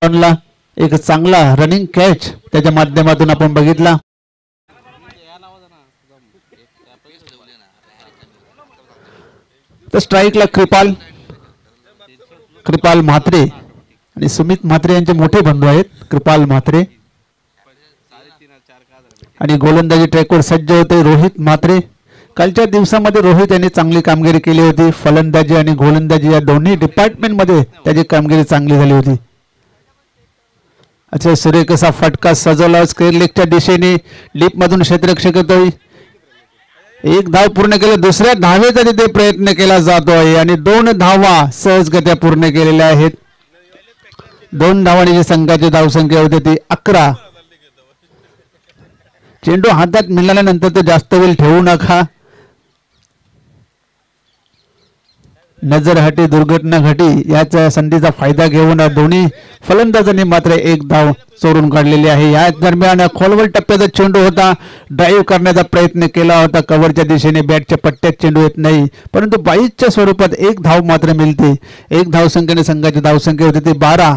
ला एक चांगला रनिंग कॅच त्याच्या माध्यमातून आपण बघितला. तर स्ट्राईकला कृपाल म्हात्रे आणि सुमित म्हात्रे यांचे मोठे बंधू आहेत कृपाल म्हात्रे. आणि गोलंदाजी ट्रॅकवर सज्ज होते रोहित म्हात्रे. कालच्या दिवसामध्ये रोहित यांनी चांगली कामगिरी केली होती. फलंदाजी आणि गोलंदाजी या दोन्ही डिपार्टमेंटमध्ये त्याची कामगिरी चांगली झाली होती. अच्छा सुरेख असा फटका सजवला स्क्वेअर लेगच्या दिशेने डीप मधून क्षेत्ररक्षक येतोय. एक धाव पूर्ण केले. दुसऱ्या धावेचा तिथे प्रयत्न केला जातोय आणि 2 धावा सहजगत्या पूर्ण केलेल्या आहेत. 2 धावांची जी संघाची धावसंख्या होती ती 11. चेंडू हातात मिळाल्यानंतर तो जास्त वेळ ठेवू नका. नजर हटी दुर्घटना घटी याचा संधीचा फायदा घेऊन दोन्ही फलंदाजांनी मात्र 1 धाव चोरून काढलेली आहे. या दरम्यान खोलवर टप्प्याचा चेंडू होता. ड्राईव्ह करण्याचा प्रयत्न केला होता. कव्हरच्या दिशेने बॅटच्या पट्ट्यात चेंडू येत नाही परंतु बाईसच्या स्वरूपात 1 धाव मात्र मिळते. 1 धावसंख्येने संघाची धावसंख्या होती ती 12.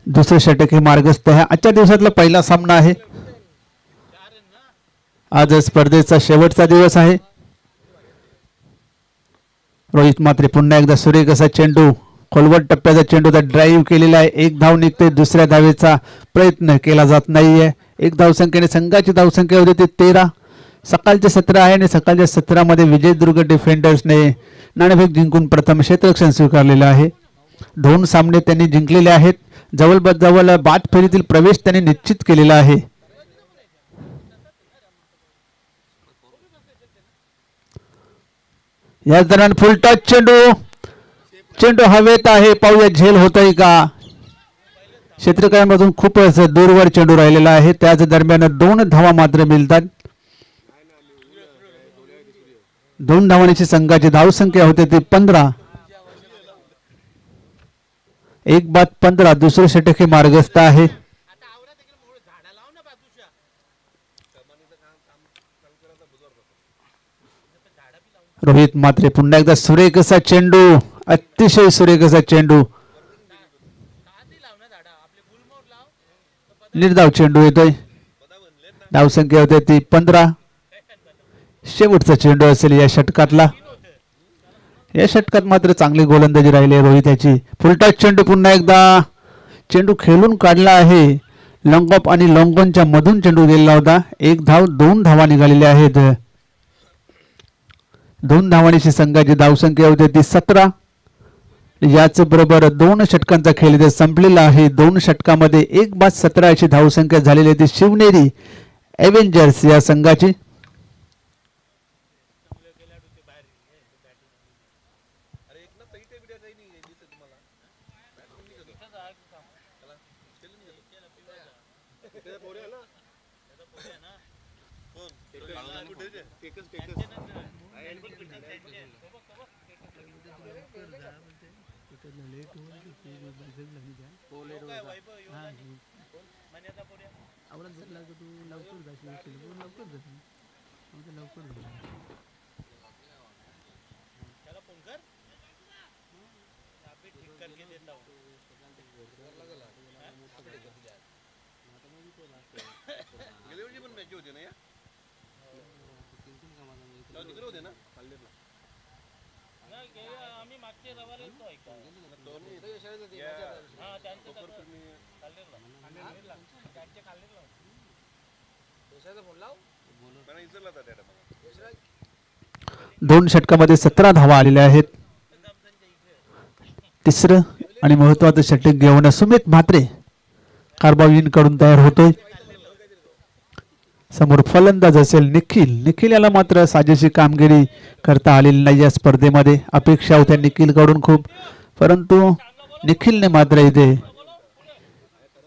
दुसरे षटक हे मार्गस्थ आहे. आजच्या दिवसातला पहिला सामना आहे. आज स्पर्धेचा शेवटचा दिवस आहे. रोहित म्हात्रे पुन्हा एकदा सुरेख असा चेंडू खोलवट टप्प्याचा चेंडू ड्राईव्ह केलेला आहे. 1 धाव निघते. दुसऱ्या धावेचा प्रयत्न केला जात नाहीये. 1 धावसंख्येने संघाची धावसंख्या होती ती 13. सकाळचे 17 आहे आणि सकाळच्या 17 विजयदुर्ग डिफेंडर्सने नाणेफेक जिंकून प्रथम क्षेत्ररक्षण स्वीकारलेलं आहे. 2 सामने त्यांनी जिंकलेले आहेत. जवळ बाद फेरीतील प्रवेश त्यांनी निश्चित केलेला आहे. या दरम्यान फुल टच चेंडू हवेत आहे. पाहूया झेल होतोय का. क्षेत्ररक्षणामधून खूपच दूरवर चेंडू राहिलेला आहे. त्याच दरम्यान 2 धावा मात्र मिळतात. 2 धावांची संघाची धावसंख्या होते ती 15. 1 बाद 15. दुसरे षटक हे मार्गस्थ आहे. रोहित म्हात्रे पुन्हा एकदा सुरेख असा चेंडू अतिशय सुरेख असा चेंडू निर्धाव चेंडू येतोय. धावसंख्या होते ती 15. शेवटचा चेंडू असेल या षटकातला. या षटकात मात्र चांगली गोलंदाजी राहिली रोहित याची. फुलटॉस चेंडू पुन्हा एकदा चेंडू खेळून काढला आहे. लॉंग ऑफ आणि लॉंग ऑनच्या मधून चेंडू गेलेला होता. 1 धाव 2 धावा निघालेल्या आहेत. 2 धावांची संघाची धावसंख्या होती ती 17. याच बरोबर 2 षटकांचा खेळ इथे संपलेला आहे. 2 षटकामध्ये 1 बाद 17 अशी धावसंख्या झालेली आहे ती शिवनेरी एव्हेंजर्स या संघाची. दोन षटकामध्ये 17 धावा आलेल्या आहेत. तिसरं आणि महत्वाचं षटक घेऊन सुमित म्हात्रे कार्बाविन कडून तयार होतोय. समोर फलंदाज असेल निखिल याला मात्र साजेशी कामगिरी करता आलेली नाही या स्पर्धेमध्ये. अपेक्षा होत्या निखिल कडून खूप, परंतु निखिलने मात्र इथे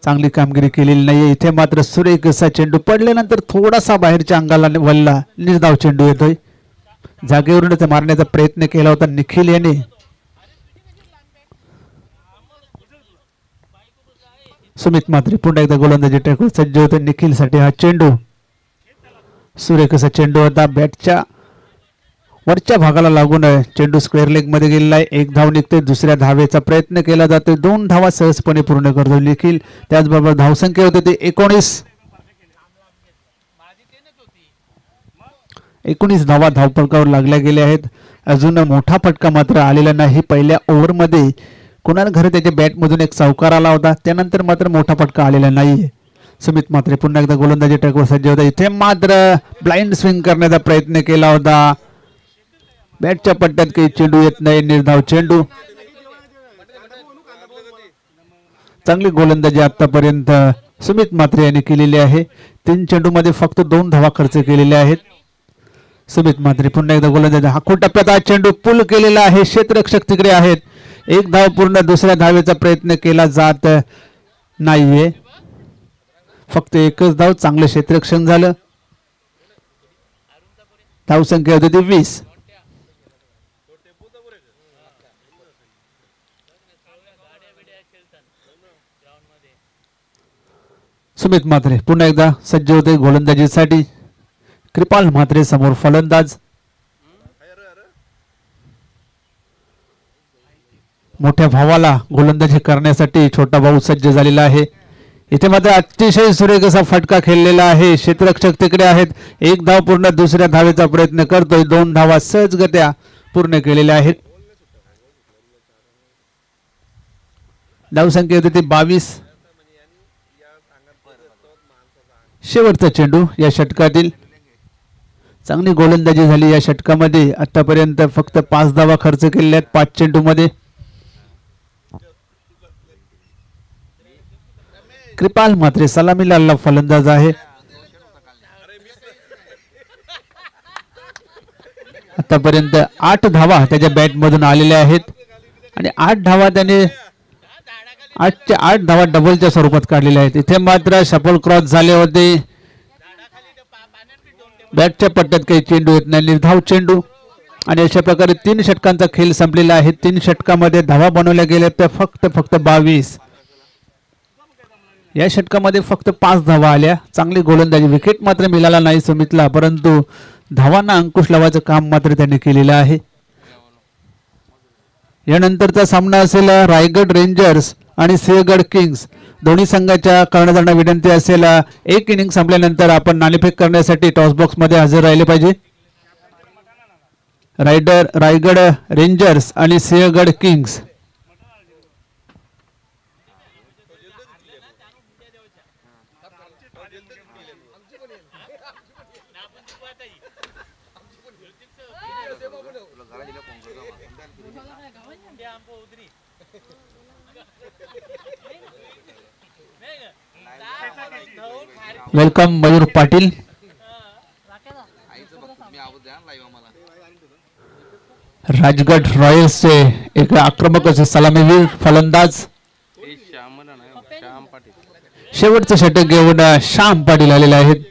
चांगली कामगिरी केलेली नाही. इथे मात्र सुरेख असा चेंडू पडल्यानंतर थोडासा बाहेरच्या अंगाला वळला. निर्धाव चेंडू येतोय. जागेवरूनच मारण्याचा प्रयत्न केला होता निखिल याने. सुमित म्हात्रे पुन्हा एकदा गोलंदाजी ट्रॅकवर सज्ज होते. निखिल साठी हा चेंडू सुरेख असा चेंडू होता. बॅटच्या वरच्या भागाला लागून चेंडू स्क्वेअर लेग मध्ये गेलेला आहे. एक धाव निघते. दुसऱ्या धावेचा प्रयत्न केला जातो. 2 धावा सहजपणे पूर्ण करतो निखिल. त्याचबरोबर धावसंख्या होते ते 19 धावा धावफलकावर लागल्या गेल्या आहेत. अजून मोठा फटका मात्र आलेला नाही. पहिल्या ओव्हरमध्ये कुणाल घरे त्याच्या बॅटमधून एक चौकार आला होता. त्यानंतर मात्र मोठा फटका आलेला नाहीये. सुमित म्हात्रे पुन्हा एकदा गोलंदाजी ट्रॅकवर सज्ज होता. इथे मात्र ब्लाइंड स्विंग करण्याचा प्रयत्न केला होता. बॅटच्या पट्ट्यात काही चेंडू येत नाही. निर्धाव चेंडू. चांगली गोलंदाजी आतापर्यंत सुमित म्हात्रे यांनी केलेली आहे. 3 चेंडूमध्ये फक्त 2 धावा खर्च केलेल्या आहेत. सुमित म्हात्रे पुन्हा एकदा गोलंदाजी. हाकून टप्प्यात हा चेंडू पुल केलेला आहे. क्षेत्ररक्षक तिकडे आहेत. 1 धाव पूर्ण. दुसऱ्या धावेचा प्रयत्न केला जात नाहीये. फक्त 1च धाव. चांगलं क्षेत्ररक्षण झालं. धावसंख्या होती ती 20. सुमित म्हात्रे पुन्हा एकदा सज्ज होते गोलंदाजीसाठी. कृपाल म्हात्रे समोर फलंदाज. मोठ्या भावाला गोलंदाजी करण्यासाठी छोटा भाऊ सज्ज झालेला आहे. इथे मात्र अतिशय सुरेख असा फटका खेळलेला आहे. क्षेत्ररक्षक तिकडे आहेत. 1 धाव पूर्ण. दुसऱ्या धावेचा प्रयत्न करतोय. 2 धावा सहजगत्या पूर्ण केलेल्या आहेत. धावसंख्या होती ती 22. शेवटचा चेंडू या षटकातील. चांगली गोलंदाजी झाली या षटकामध्ये. आतापर्यंत फक्त 5 धावा खर्च केलेल्या आहेत 5 चेंडूमध्ये. कृपाल म्हात्रे सलामीला फलंदाज आहे. आतापर्यंत 8 धावा त्याच्या बॅट मधून आलेल्या आहेत आणि 8 धावा त्याने 8च्या 8 धावा डबलच्या स्वरूपात काढलेल्या आहेत. इथे मात्र शफल क्रॉस झाले होते. बॅटच्या पट्ट्यात काही चेंडू येत नाही. निर्धाव चेंडू. आणि अशा प्रकारे 3 षटकांचा खेळ संपलेला आहे. 3 षटकामध्ये धावा बनवल्या गेल्या त्या फक्त 22. या षटकामध्ये फक्त 5 धावा आल्या. चांगली गोलंदाजी. विकेट मात्र मिळाला नाही सुमितला, परंतु धावांना अंकुश लावायचं काम मात्र त्यांनी केलेलं आहे. यानंतरचा सामना असेल रायगड रेंजर्स आणि सिंहगड किंग्स. दोन्ही संघाच्या कर्णधारांना विनंती असेल 1 इनिंग संपल्यानंतर आपण नाणेफेक करण्यासाठी टॉस बॉक्स मध्ये हजर राहिले पाहिजे. रायगड रेंजर्स आणि सिंहगड किंग्स. वेलकम मयूर पाटील. राजगड रॉयल्सचे एक आक्रमक असे सलामीवीर फलंदाज. शेवटचं षटक घेऊन श्याम पाटील आलेले आहेत.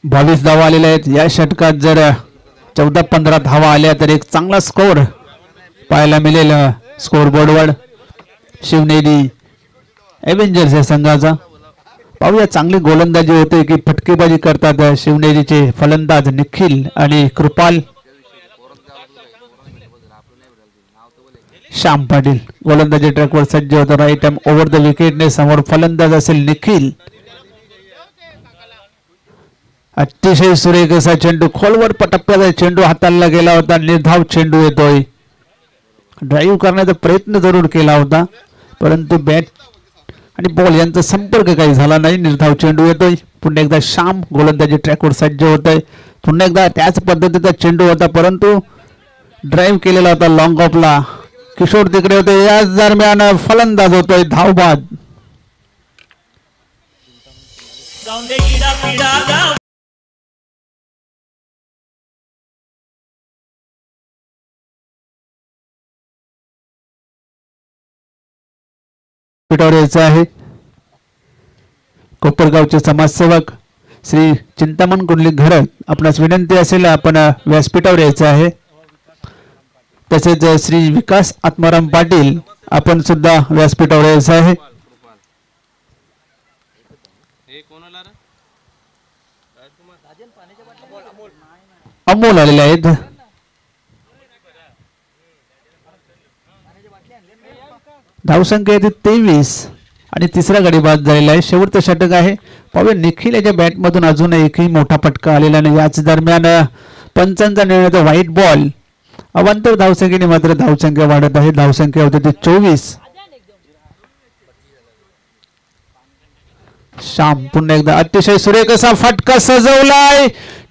बावीस धावा आलेल्या आहेत. या षटकात जर 14-15 धावा आल्या तर एक चांगला स्कोर पाहायला मिळेल स्कोर बोर्डवर. शिवनेरी एव्हेंजर्स या संघाचा. पाहूया चांगली गोलंदाजी होते की फटकेबाजी करतात शिवनेरीचे फलंदाज निखिल आणि कृपाल. श्याम पाटील गोलंदाजी ट्रॅकवर सज्ज होता. राईट आर्म ओव्हर द विकेटने. समोर फलंदाज असेल निखिल. अतिशय सुरेख असा चेंडू. खोलवर टप्प्याचा चेंडू हाताळला गेला होता. निर्धाव चेंडू येतोय. ड्राईव्ह करण्याचा प्रयत्न जरूर केला होता, परंतु बॅट आणि बॉल यांचा संपर्क काही झाला नाही. निर्धाव चेंडू येतोय. पुन्हा एकदा श्याम गोलंदाजी ट्रॅकवर सज्ज होतोय. पुन्हा एकदा त्याच पद्धतीचा चेंडू होता, परंतु ड्राईव्ह केलेला होता लॉंग ऑफला. किशोर तिकडे होते. याच दरम्यान फलंदाज होतोय धावबाद. यायचं आहे. कोपरगावचे समाजसेवक श्री चिंतामण कुंडलिक घरत, आपणास विनंती असेल आपण व्यासपीठावर यायचं आहे. तसेच श्री विकास आत्माराम पाटील आपण सुद्धा व्यासपीठावर यायचं आहे. अमोल आलेले आहेत. धावसंख्या येते 23 आणि तिसरा गडी बाद झालेला आहे. शेवटचं षटक आहे. पाहूया निखिल याच्या बॅटमधून अजून एकही मोठा फटका आलेला नाही. याच दरम्यान पंचांचा निर्णय व्हाईट बॉल. अवांतर धावसंख्येने मात्र धावसंख्या वाढत आहे. धावसंख्या होते ती 24. श्याम पुन्हा एकदा अतिशय सुरेख असा फटका सजवलाय.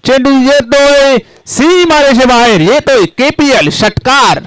चेंडू येतोय सीमारेषे बाहेर, येतोय केपीएल षटकार.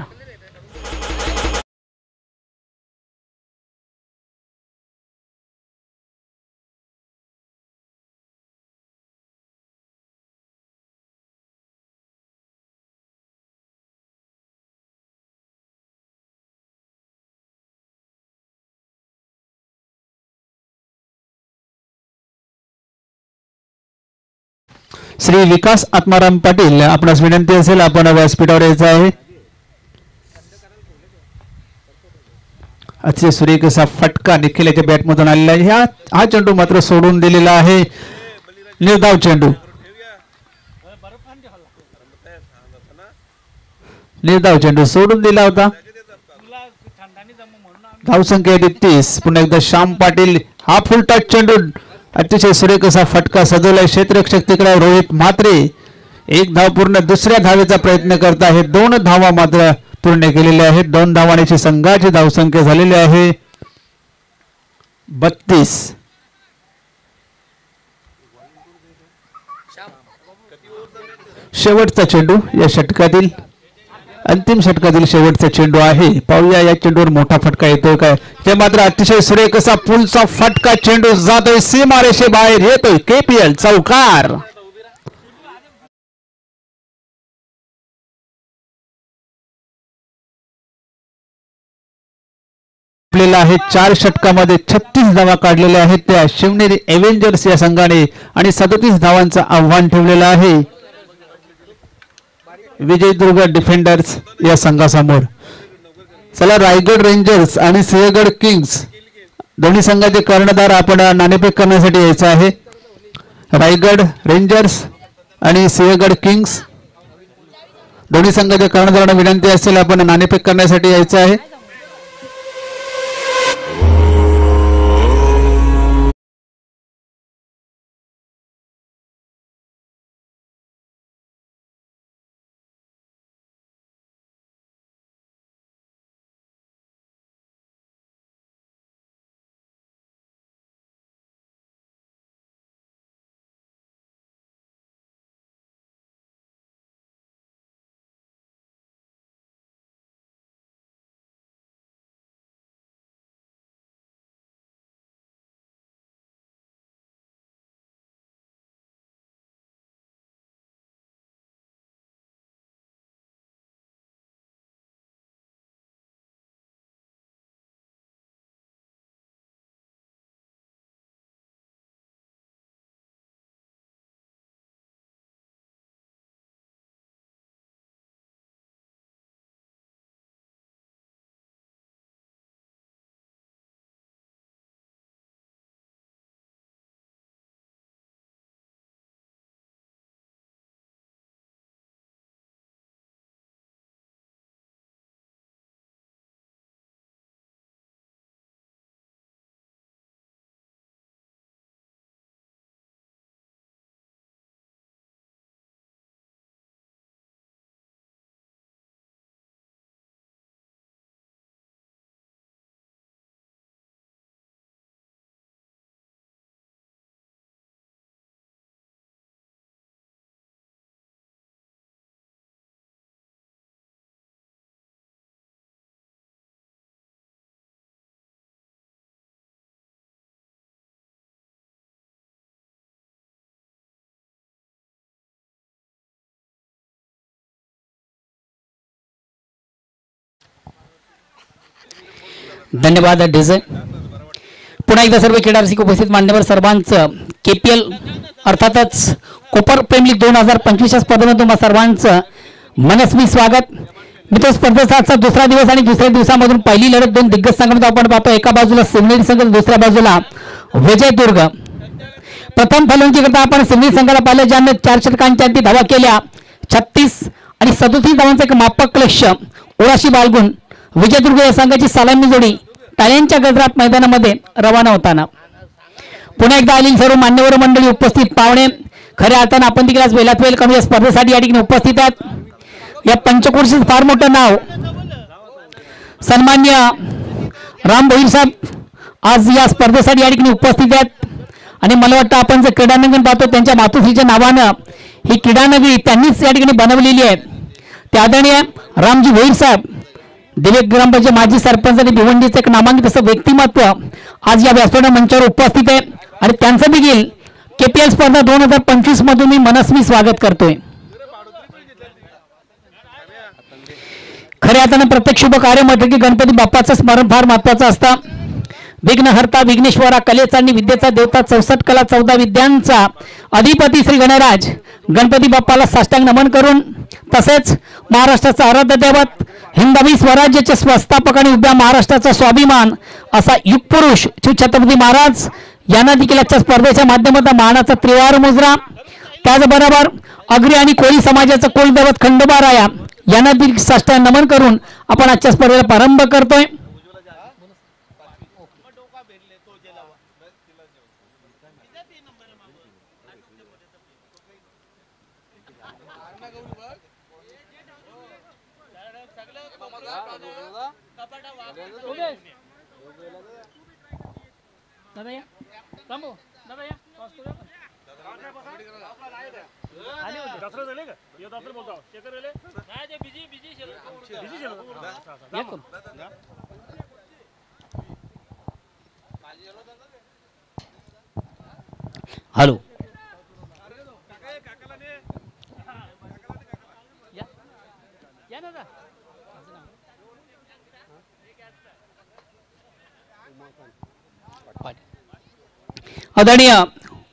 श्री विकास आत्माराम पाटील आपणास विनंती असेल आपण व्यासपीठावर यायचं आहे. अतिशय सुरेख असा फटका निखिल याच्या बॅटमधून आलेला आहे. हा चेंडू मात्र सोडून दिलेला आहे. निर्धाव चेंडू, निर्धाव चेंडू सोडून दिला होता. धावसंख्या 30. पुन्हा एकदा श्याम पाटील. हा फुल टच चेंडू अतिशय सुरेख असा फटका सजवलाय. क्षेत्ररक्षक तिकडे रोहित म्हात्रे. एक धाव पूर्ण. दुसऱ्या धावेचा प्रयत्न करत आहे. 2 धावा मात्र पूर्ण केलेल्या आहेत. 2 धावांची संघाची धावसंख्या झालेली आहे 32. शेवटचा चेंडू या षटकातील, अंतिम षटकातील शेवटचा चेंडू आहे. पाहूया या चेंडूवर मोठा फटका येतोय काय. ते मात्र अतिशय सुरेख असा पुलचा फटका. चेंडू जातोय सीमारेषे बाहेर, येतोय केपीएल चौकार. आपल्याला आहे 4 षटकामध्ये 36 धावा काढलेल्या आहेत त्या शिवनेरी एव्हेंजर्स या संघाने आणि 37 धावांचं आव्हान ठेवलेलं आहे विजयदुर्ग डिफेंडर्स या संघासमोर. चला रायगड रेंजर्स आणि सिंहगड किंग्स दोन्ही संघाचे कर्णधार आपण नाणेफेक करण्यासाठी यायचं आहे. रायगड रेंजर्स आणि सिंहगड किंग्स दोन्ही संघाच्या कर्णधारांना विनंती असेल आपण नाणेफेक करण्यासाठी यायचं आहे. धन्यवाद डीजे. पुन्हा एकदा सर्व क्रीडा रसिक उपस्थित मान्यवर सर्वांचं केपीएल अर्थातच कोपर प्रेम लीग 2025 या स्पर्धेमध्ये तुम्हा सर्वांचं मनस्वी स्वागत. मित्र स्पर्धेचा आजचा दुसरा दिवस आणि दुसऱ्या दिवसामधून पहिली लढत दोन दिग्गज संघामध्ये आपण पाहतो. एका बाजूला शिवनेरी संघ, दुसऱ्या बाजूला विजयदुर्ग. प्रथम फलंदाजी करता आपण शिवनेरी संघाला पाहिलं, ज्याने 4 षटकांच्या अंती धावा केल्या. 36 आणि 37 धावांचं एक मापक लक्ष ओराशी बाळगून विजयदुर्ग या संघाची सलामी जोडी टाळ्यांच्या गजरात मैदानामध्ये रवाना होताना. पुन्हा एकदा आलेली सर्व मान्यवर मंडळी, उपस्थित पाहुणे, खऱ्या अर्थानं आपण देखील आज वेळात वेळ कमी या स्पर्धेसाठी या ठिकाणी उपस्थित आहेत. या पंचकोशीचं फार मोठं नाव सन्मान्य राम भोईर साहेब आज या स्पर्धेसाठी या ठिकाणी उपस्थित आहेत. आणि मला वाटतं आपण जे क्रीडानगरी पाहतो त्यांच्या मातोश्रीच्या नावानं ही क्रीडानगरी त्यांनीच या ठिकाणी बनवलेली आहे. ते आदरणीय रामजी भोईर साहेब, दिवे ग्रामपंचायत माजी सरपंच आणि भिवंडीचं एक नामांकित असं व्यक्तिमत्व आज या व्यासपीठ मंचावर उपस्थित आहे. आणि त्यांचं देखील KPL स्पर्धा 2025 मधून मी मनस्वी स्वागत करतोय. खऱ्या अर्थानं प्रत्येक शुभ कार्य म्हटलं की गणपती बाप्पाचं स्मरण फार महत्वाचं असतं. विघ्नहर्ता, विघ्नेश्वरा, कलेचा आणि विद्येचा देवता, 64 कला 14 विद्यांचा अधिपती श्री गणराज गणपती बाप्पाला साष्टांग नमन करून, तसेच महाराष्ट्राचा आराध्य दैवत, हिंदवी स्वराज्याचे संस्थापक आणि उभ्या महाराष्ट्राचा स्वाभिमान असा युगपुरुष श्री छत्रपती महाराज यांना देखील आजच्या स्पर्धेच्या माध्यमातून मानाचा त्रिवार मुजरा, त्याचबरोबर अग्री आणि कोळी समाजाचा कुलदैवत खंडोबाराया यांना देखील साष्टांग नमन करून आपण आजच्या स्पर्धेला प्रारंभ करतोय. हॅलो, आदरणीय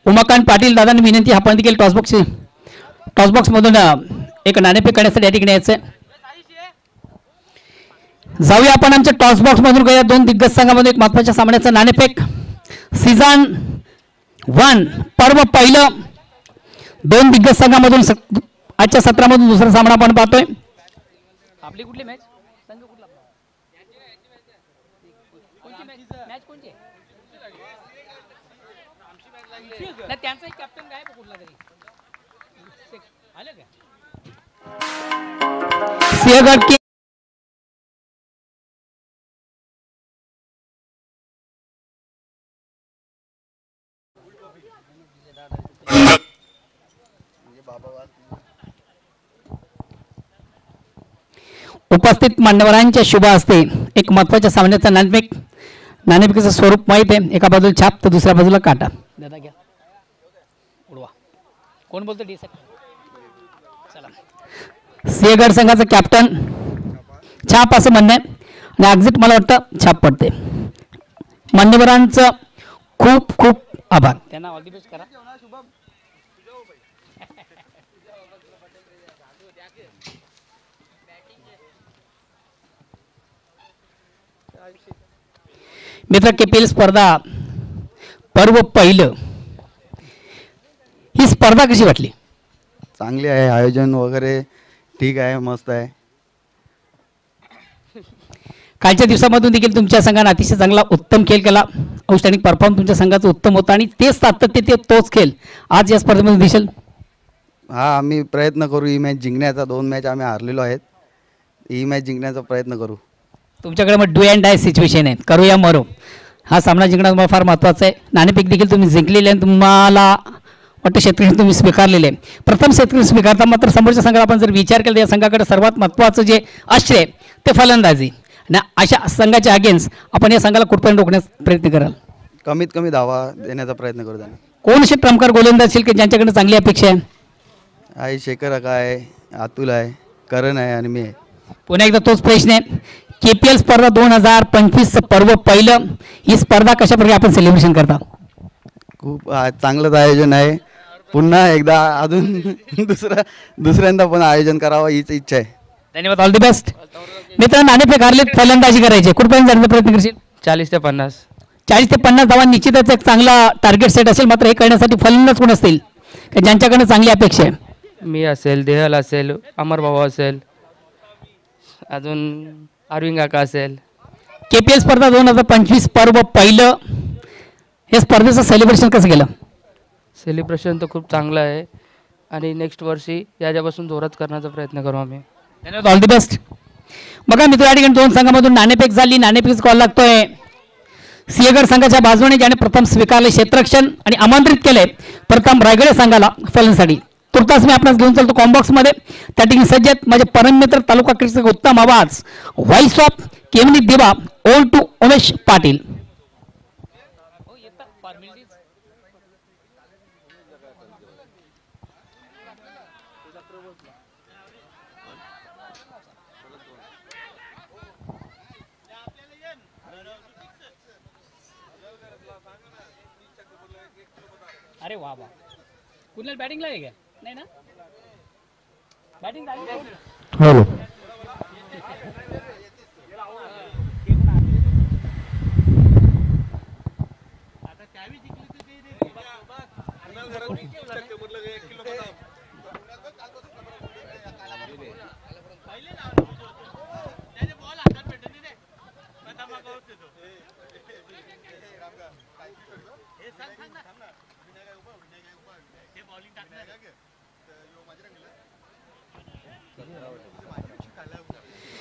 उमाकांत पाटील दादांनी विनंती, आपण देखील टॉसबॉक्स मधून एक नाणेफेक करण्यासाठी या ठिकाणी यायचं. जाऊया आपण आमच्या टॉसबॉक्स मधून करूया दोन दिग्गज संघामध्ये एक महत्वाच्या सामन्याचं नाणेफेक. सीझन 1 पर्व पहिलं दोन दिग्गज संघामधून आजच्या सत्रामधून दुसरा सामना आपण पाहतोय. आपली कुठली मॅच, संघ कुठला, कोणची मॅच कोणची नाही, त्यांचा कॅप्टन काय कुठला तरी आलं का सिंहगड की उपस्थित मान्यवरांच्या शुभ हस्ते एक महत्वाच्या सामन्याचा नाणेफेकीचं स्वरूप माहित आहे. एका बाजूला छाप तर दुसऱ्या बाजूला काटा. दादा घ्या, उडवा. कोण बोलतो डी साहेब? चला, सिंहगड संघाचा कॅप्टन छाप असं म्हणणं आहे आणि एक्झिट मला वाटतं छाप पडते. मान्यवरांचं खूप खूप आभार. त्यांना ऑल दी बेस्ट करा. मित्र, KPL स्पर्धा पर्व पहिलं ही स्पर्धा कशी वाटली? चांगली आहे, आयोजन वगैरे ठीक आहे, मस्त आहे. कालच्या दिवसामधून देखील तुमच्या संघाने अतिशय चांगला उत्तम खेळ केला. आउटस्टँडिंग परफॉर्म तुमच्या संघाचं उत्तम होता आणि तेच सातत्य, ते तोच खेळ आज या स्पर्धेमध्ये दिसेल. हा, आम्ही प्रयत्न करू ही मॅच जिंकण्याचा. 2 मॅच आम्ही हारलेलो आहेत, ही मॅच जिंकण्याचा प्रयत्न करू. तुमच्याकडे मग डू अँड डाय सिच्युएशन आहे, करूया मरो. हा सामना जिंकणं तुम्हाला फार महत्त्वाचं आहे. नाणेफेक देखील तुम्ही जिंकलेले आहे, तुम्हाला वाटतं शेतकरी तुम्ही स्वीकारलेले आहे. प्रथम शेतकरी स्वीकारता, मात्र समोरच्या संघाला आपण जर विचार केला तर या संघाकडे सर्वात महत्त्वाचं जे आश्रय ते फलंदाजी. आणि अशा संघाच्या अगेन्स्ट आपण या संघाला कुठपर्यंत रोखण्याचा प्रयत्न कराल? कमीत कमी धावा देण्याचा प्रयत्न करू. त्यांना कोण असे ट्रम्पकार गोलंदाज असेल की ज्यांच्याकडे चांगली अपेक्षा आहे? आहे शेखर अका आहे, अतुल आहे, करण आहे आणि मी आहे. पुन्हा एकदा तोच प्रश्न आहे. KPL स्पर्धा 2025 पर्व पहिलं, ही स्पर्धा कशा प्रकारे आपण सेलिब्रेशन करता? खूप चांगलंच आयोजन आहे. पुन्हा एकदा अजून दुसऱ्यांदा पण आयोजन करावं हीच इच्छा आहे. धन्यवाद, ऑल द बेस्ट. मित्र नाणेफेक हारलेत, फलंदाजी करायची, कुठपर्यंत जाण्याचा प्रयत्न करशील? 40 ते 50. 40 ते 50 धावा निश्चितच एक चांगला टार्गेट सेट असेल. मात्र हे करण्यासाठी फलंदाज कोण असतील की ज्यांच्याकडे चांगली अपेक्षा आहे? मी असेल, देहल असेल, अमर भाऊ असेल, अजून अरविंद काका असेल. KPL स्पर्धा 2025 पर्व पहिलं, हे स्पर्धेचं सेलिब्रेशन कसं केलं? सेलिब्रेशन तर खूप चांगलं आहे आणि नेक्स्ट वर्षी याच्यापासून जोरात करण्याचा प्रयत्न करू आम्ही. धन्यवाद, ऑल द बेस्ट. बघा मित्र, या ठिकाणी दोन संघामधून नाणेफेक झाली. नाणेफेक कॉल लागतोय सिंहगड संघाच्या बाजूने, ज्याने प्रथम स्वीकारले क्षेत्ररक्षण आणि आमंत्रित केले प्रथम रायगड संघाला फलंदाजीसाठी. तुर्तास मी आपणास घेऊन चालतो कॉम्बॉक्स मध्ये. त्या ठिकाणी सज्ज आहेत माझे परम मित्र, तालुका क्रिकेटचा उत्तम आवाज, व्हॉइस ऑफ केमनी दिवा, ओल टू उमेश पाटील. अरे वा वा, कुणाला बॅटिंगला आहे का? नाही ना, बॅटिंग हॅलो.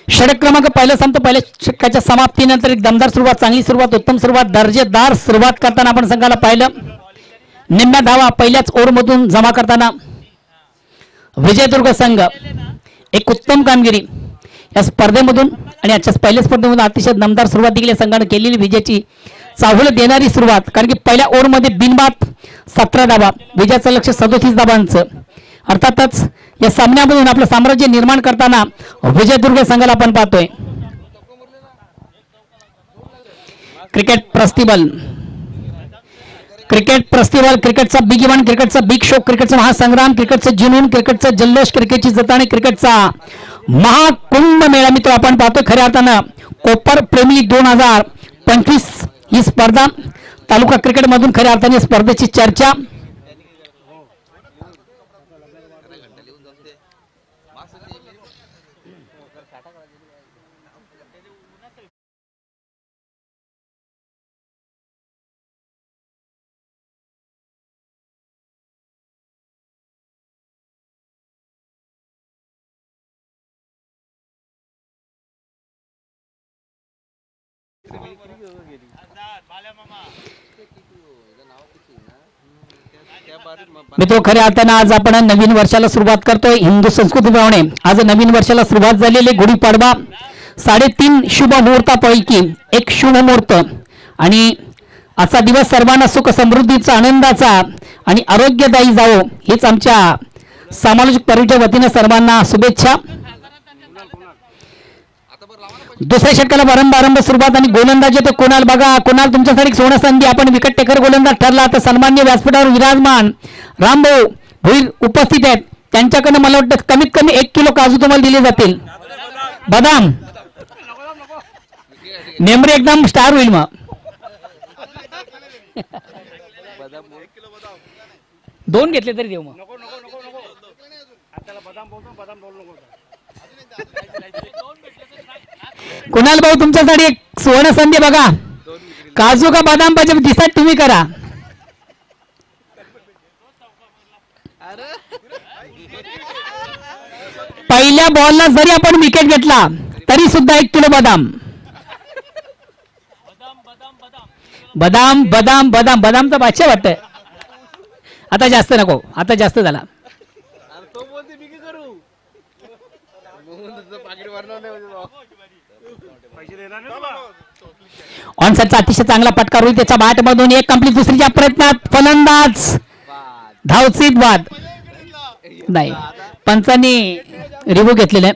षटक क्रमांक पहिला संपतो. पहिल्या षटकाच्या समाप्तीनंतर एक दमदार सुरुवात, चांगली सुरुवात, उत्तम सुरुवात, दर्जेदार सुरुवात करताना आपण संघाला पाहिलं. निम्म्या धावा पहिल्याच ओव्हरमधून जमा करताना विजयदुर्ग संघ एक उत्तम कामगिरी या स्पर्धेमधून आणि आजच्या पहिल्या स्पर्धेमधून अतिशय दमदार सुरुवात देखील संघाने केलेली विजयाची चाहुल देणारी सुरुवात. कारण की पहिल्या ओव्हरमध्ये बिनबाद 17 धावा, विजयाचं लक्ष 37 धावांचं. अर्थातच या सामन्यामधून आपलं साम्राज्य निर्माण करताना विजयदुर्ग संघाला आपण पाहतोय. क्रिकेट प्रस्तिबल, क्रिकेटचा बिग इव्हेंट, क्रिकेटचा बिग शो, क्रिकेटचा महासंग्राम, क्रिकेटचं जुनून, क्रिकेटचा जल्लोष, क्रिकेटची जताणी, क्रिकेटचा महाकुंभ मेळा मित्र आपण पाहतोय. खऱ्या अर्थानं कोपर प्रेमी 2025 ही स्पर्धा तालुका क्रिकेटमधून खऱ्या अर्थाने स्पर्धेची चर्चा. मित्र, खऱ्या अर्थानं आज आपण नवीन वर्षाला सुरुवात करतोय हिंदू संस्कृतीप्रमाणे. आज नवीन वर्षाला सुरुवात झालेली गुढीपाडवा, 3.5 शुभ मुहूर्तापैकी एक शुभ मुहूर्त. आणि आजचा दिवस सर्वांना सुख समृद्धीचा, आनंदाचा आणि आरोग्यदायी जावो हीच आमच्या सामाजिक परिवाराच्या वतीने सर्वांना शुभेच्छा. दुसऱ्या षटकाला बारंबार सुरुवात आणि गोलंदाजी ते कुणाल. बघा कुणाल, तुमच्यासाठी सोनं संधी. आपण विकेट टेकर गोलंदाज ठरला. तर सन्मान्य व्यासपीठावर विराजमान रामभाऊ भोईर उपस्थित आहेत. त्यांच्याकडनं मला वाटतं कमीत कमी 1 किलो काजू तुम्हाला दिले जातील. बदाम मेमरी एकदम स्टार होईल. मग 2 घेतले तरी देऊ. मग कुणाल भाऊ, तुमच्यासाठी एक सुवर्ण संधी. बघा काजू का बदाम पाहिजे डिसाईड तुम्ही करा. पहिल्या बॉलला जरी आपण विकेट घेतला तरी सुद्धा 1 किलो बदाम. बदाम बदाम बदाम बदामचा बादशाह वाटतंय. आता जास्त नको, आता जास्त झाला. ऑनसाइडचा अतिशय चांगला फटका रोहित त्याच्या बॅट मधून. एक कंप्लीट. दुसरीच्या प्रयत्नात फलंदाज धावसीत बाद नाही. पंचांनी रिव्ह्यू घेतलेले.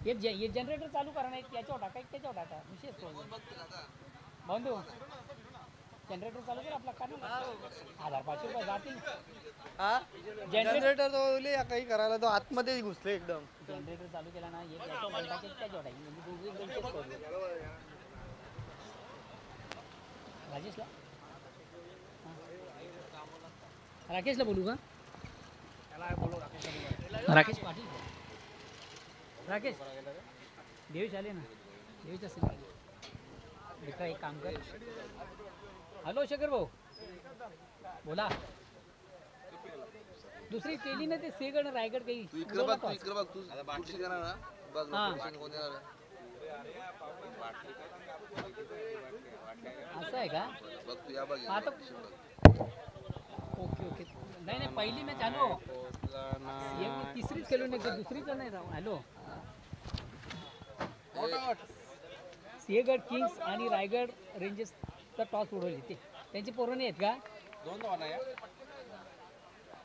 ये जनरेटर चालू करा नाही त्याच्यावर टाका एक त्याच्यावर टाका विशेष बंधू जनरेटर चालू कर आपला काढून 1500 रुपये जातील. जनरेटर तो या काही करायला तो आतमध्ये घुसले एकदम. जनरेटर चालू केला ना एक त्याच्यावर टाका त्याच्यावर टाका म्हणजे दोघे राजेशला राकेशला बोलू का राकेश पाटील राकेश देवीच आले ना देवीच असेल मित्रा एक काम कर. हॅलो शेखर भाऊ बोला. दुसरी केली ना ते सेगड रायगड काही असं आहे का आता ओके ओके नाही नाही पहिली मॅच आलो तिसरीच खेळून दुसरीच नाही राहून हॅलो सिंहगड किंग्स आणि रायगड रेंजर्सचा टॉस उडवली ते त्यांचे पोरं नाही आहेत का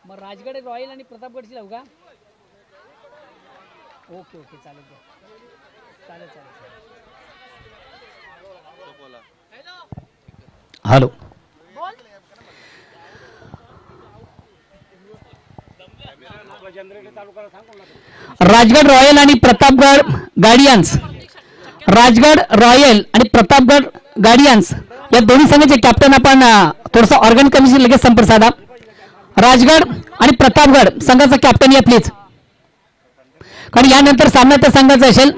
मग राजगड रॉयल आणि प्रतापगडची लावू का ओके ओके चालेल चालेल चालेल. हॅलो राजगड रॉयल आणि प्रतापगड गार्डियन्स राजगड रॉयल आणि प्रतापगड गार्डियन्स या दोन्ही संघाचे कॅप्टन आपण थोडंसं ऑर्गॅनिक कमिशन लगेच संपर्क साधा. राजगड आणि प्रतापगड संघाचा कॅप्टन या प्लीज कारण यानंतर सामना त्या संघाचा असेल.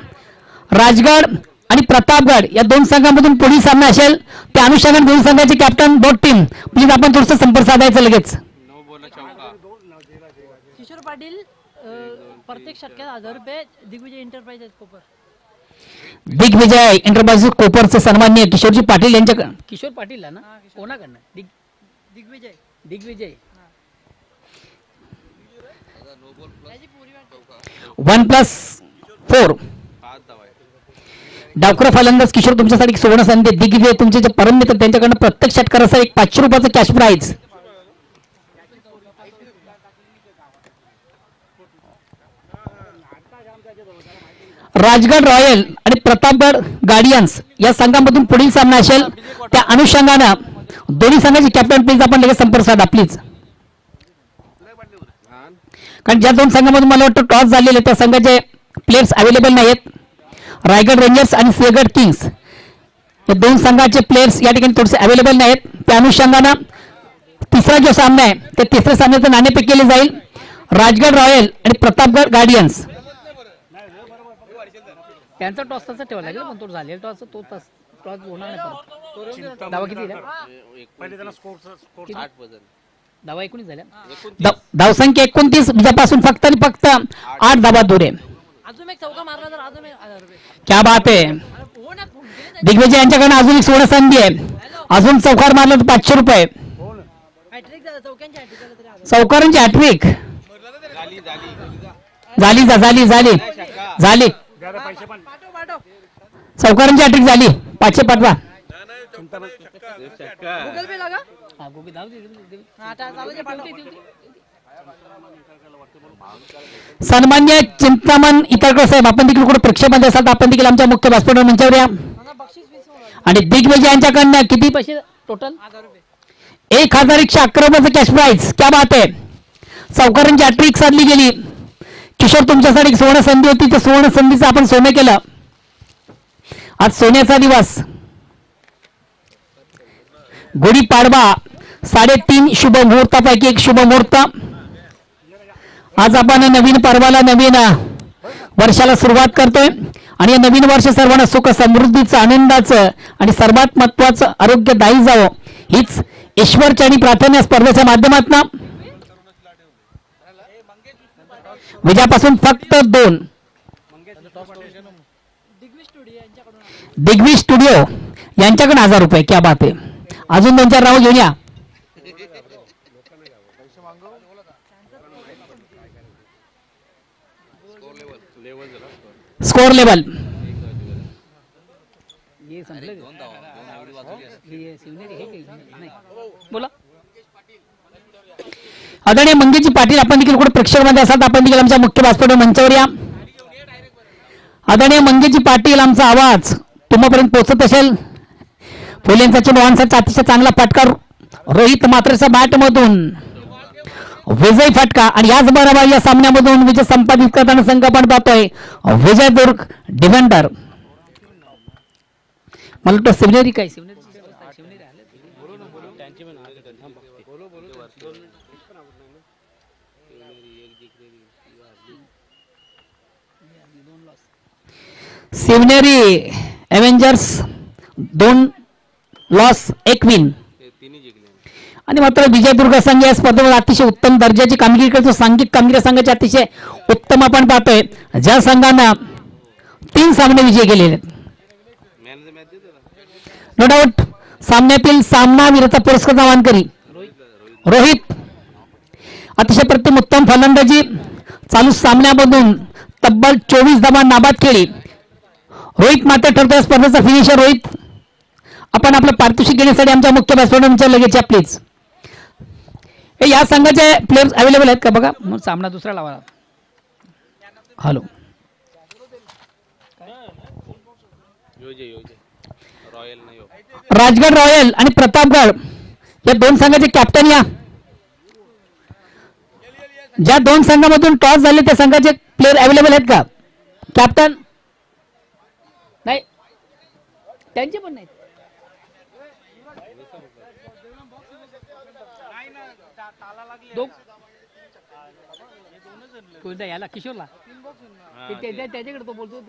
राजगड आणि प्रतापगड या दोन संघांमधून पुढील सामना असेल त्या अनुषंगाने दोन संघाचे कॅप्टन बोथ टीम प्लीज आपण थोडंसं संपर्क साधायचं लगेच. किशोर पाटील प्रत्येक षटकात 1000 रुपये दिग्विजय एंटरप्राइजेस कोपर. दिग्विजय एंटरप्राइजेस कोपरचे सन्माननीय किशोरजी पाटील यांच्या किशोर पाटील ना कोणाकडनं दिग्विजय दिग्विजय 1+4 डावखुरा फलंदाज किशोर तुमच्यासाठी सुवर्ण संधी. दिग्विजय तुमचे जे परम मित्र त्यांच्याकडनं प्रत्येक षटकाराचा एक 500 रुपयाचं कॅश प्राइज. राजगड रॉयल आणि प्रतापगड गार्डियन्स या संघामधून पुढील सामना असेल त्या अनुषंगानं दोन्ही संघाचे कॅप्टन प्लीज आपण लगेच संपर्क साधा प्लीज कारण ज्या दोन संघामधून मला वाटतं टॉस झालेले त्या संघाचे प्लेयर्स अवेलेबल नाहीत. रायगड रेंजर्स आणि सिंहगड किंग्स या दोन संघाचे प्लेयर्स या ठिकाणी थोडेसे अवेलेबल नाहीत. त्या अनुषंगानं तिसरा जो सामना आहे त्या तिसऱ्या सामन्याचं नाणेफेक केली जाईल. राजगड रॉयल आणि प्रतापगड गार्डियन्स त्यांचा टॉस तसा ठेवायला लागेल पण तो झालेला टॉस तो टॉस होणार नाही. धावा किती धावा 19 झाल्या धावसंख्या 29 ज्यापासून फक्त आणि फक्त 8 धावा दूर आहे. अजून एक चौका मारला तर अजून 1000 रुपये. क्या बात आहे. दिग्विजय यांच्याकडे अजून एक सुवर्ण संधी आहे. अजून चौकार मारला तर 500 रुपये. चौकारांची हॅट्रिक झाली झाली झाली झाली चौकारांची हॅट्रिक झाली. 500 पाठवा. गूगल पे लगा सन्मान्य चिंतामण इतरकर साहेब आपण देखील कुठे प्रेक्षेमध्ये असाल तर आपण देखील आमच्या मुख्य व्यासपीठावर मंचावर या. आणि दिग्विजय यांच्याकडनं किती पैसे टोटल 1111 रुपयाचं कॅश प्राइज. क्या बात आहे. चौकारांची हॅट्रिक साधली गेली. किशोर तुमच्यासाठी सुवर्ण संधी होती त्या सुवर्ण संधीचं आपण सोनं केलं. आज सोन्याचा दिवस गुढीपाडवा 3:30 शुभ मुहूर्तापैकी एक शुभ मुहूर्त. आज आपण नवीन पर्वाला नवीन वर्षाला सुरुवात करतोय आणि या नवीन वर्ष सर्वांना सुख समृद्धीचं आनंदाचं आणि सर्वात महत्वाचं आरोग्यदायी जावं हीच ईश्वरचरणी प्रार्थना स्पर्धेच्या माध्यमातून विजयापासून फक्त 2 दिग्विज स्टुडिओ यांच्याकडे 1000 रुपये. क्या बात आहे. अजून 2-4 राहू घेऊन या. स्कोर लेवल बोला. आदरणीय मंगेशजी पाटील आपण देखील कुठे प्रेक्षकांमध्ये असाल तर आपण देखील आमच्या मुख्य व्यासपीठावर मंचावर या. आदरणीय मंगेजी पाटील, आमचा आवाज तुम्हापर्यंत पोहोचत असेल. फुलेंचा चेंडू ऑनसाईडचा अतिशय चांगला फटका रोहित मात्रेच्या बॅट मधून विजय फटका. आणि याच बरोबर या सामन्यामधून विजय संपादित करताना संघ आपण पाहतोय विजयदुर्ग डिफेंडर. मला वाटतं सिव्हनरी काय सिव्हनेरी एव्हेंजर्स 2 लॉस 1 विन. आणि मात्र विजयदुर्ग संघ या स्पर्धेमध्ये अतिशय उत्तम दर्जाची कामगिरी करतो. सांघिक कामगिरी संघाची अतिशय उत्तम आपण पाहतोय, ज्या संघानं 3 सामने विजय केलेले. नो डाऊट सामन्यातील सामनावीराचा पुरस्कार मानकरी रोहित. अतिशय प्रतिम उत्तम फलंदाजी, चालू सामन्यामधून तब्बल 24 धावा नाबाद केली. रोहित मात्र ठरतोय स्पर्धेचा फिनिशर. रोहित, आपण आपलं पारितोषिक घेण्यासाठी आमच्या मुख्य बॅट्समॅनच्या लगेच प्लीज. या संघाचे प्लेयर्स अवेलेबल आहेत का बघा. मग सामना दुसरा लावा. हॅलो, राजगड रॉयल आणि प्रतापगड या 2 संघाचे कॅप्टन या. ज्या 2 संघामधून टॉस झाले त्या संघाचे प्लेयर अवेलेबल आहेत का कॅप्टन? नाही, त्यांचे पण नाही. कोणत्या याला किशोरला त्याच्याकडे तो बोलतो.